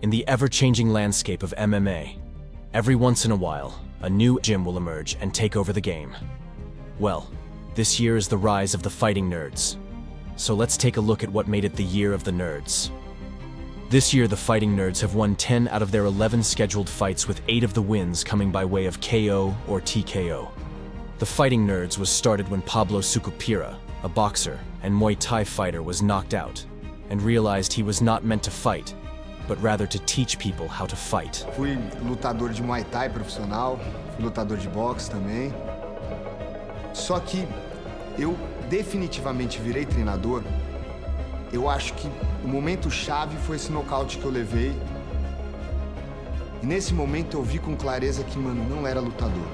In the ever-changing landscape of MMA, every once in a while, a new gym will emerge and take over the game. Well, this year is the rise of the fighting nerds. So let's take a look at what made it the year of the nerds. This year, the fighting nerds have won 10 out of their 11 scheduled fights, with 8 of the wins coming by way of KO or TKO. The fighting nerds was started when Pablo Sucupira, a boxer and Muay Thai fighter, was knocked out and realized he was not meant to fight, but rather to teach people how to fight. Fui lutador de Muay Thai profissional, fui lutador de boxe também. Só que eu definitivamente virei treinador. Eu acho que o momento chave foi esse nocaute que eu levei. E nesse momento eu vi com clareza que, mano, não era lutador.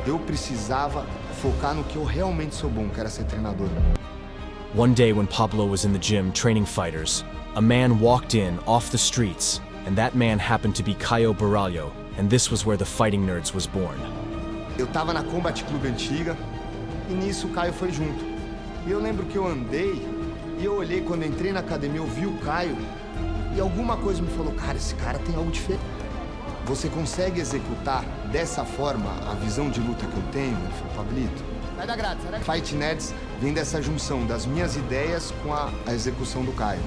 Eu precisava focar no que eu realmente sou bom, que era ser treinador. One day when Pablo was in the gym training fighters, a man walked in off the streets, and that man happened to be Caio Borralho, and this was where the fighting nerds was born. Eu tava na Combat Club antiga, e nisso o Caio foi junto. E eu lembro que eu andei, e eu olhei quando eu entrei na academia, eu vi o Caio, e alguma coisa me falou, cara, esse cara tem algo diferente. Você consegue executar dessa forma a visão de luta que eu tenho? Ele falou, Pablito, sai da grade, sai da grade. Fight Nerds vem dessa junção das minhas ideias com a execução do Caio.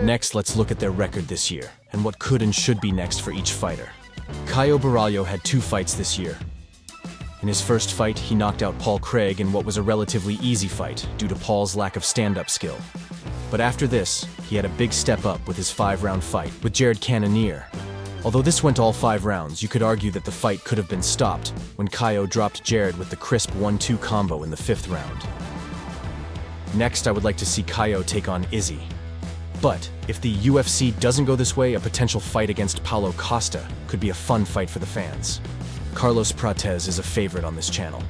Next, let's look at their record this year, and what could and should be next for each fighter. Caio Borralho had 2 fights this year. In his first fight, he knocked out Paul Craig in what was a relatively easy fight due to Paul's lack of stand-up skill. But after this, he had a big step up with his 5-round fight with Jared Cannonier. Although this went all 5 rounds, you could argue that the fight could have been stopped when Caio dropped Jared with the crisp 1-2 combo in the 5th round. Next, I would like to see Caio take on Izzy. But if the UFC doesn't go this way, a potential fight against Paulo Costa could be a fun fight for the fans. Carlos Prates is a favorite on this channel.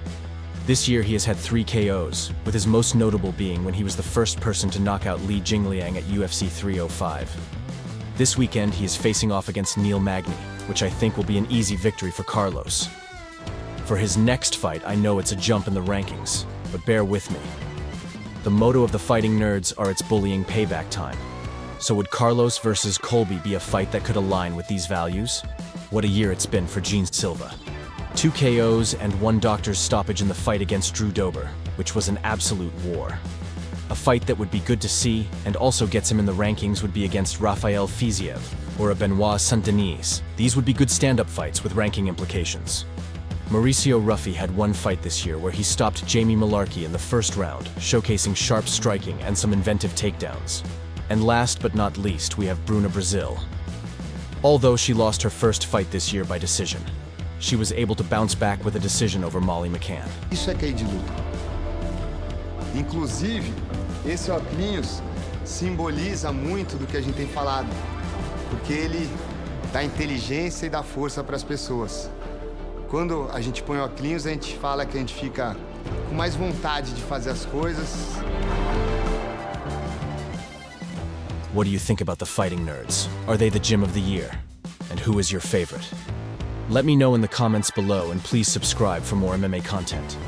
This year he has had 3 KOs, with his most notable being when he was the first person to knock out Li Jingliang at UFC 305. This weekend he is facing off against Neil Magny, which I think will be an easy victory for Carlos. For his next fight, I know it's a jump in the rankings, but bear with me. The motto of the fighting nerds are its bullying payback time. So would Carlos versus Colby be a fight that could align with these values? What a year it's been for Silva. 2 KOs and 1 doctor's stoppage in the fight against Drew Dober, which was an absolute war. A fight that would be good to see and also gets him in the rankings would be against Rafael Fiziev or a Benoit Saint-Denis. These would be good stand-up fights with ranking implications. Mauricio Ruffy had 1 fight this year where he stopped Jamie Malarkey in the first round, showcasing sharp striking and some inventive takedowns. And last but not least, we have Bruna Brazil. Although she lost her first fight this year by decision, she was able to bounce back with a decision over Molly McCann. Isso é Caio de luta. Inclusive, esse óculos simboliza muito do que a gente tem falado, porque ele dá inteligência e dá força para as pessoas. Quando a gente põe óculos, a gente fala que a gente fica com mais vontade de fazer as coisas. What do you think about the fighting nerds? Are they the gym of the year? And who is your favorite? Let me know in the comments below, and please subscribe for more MMA content.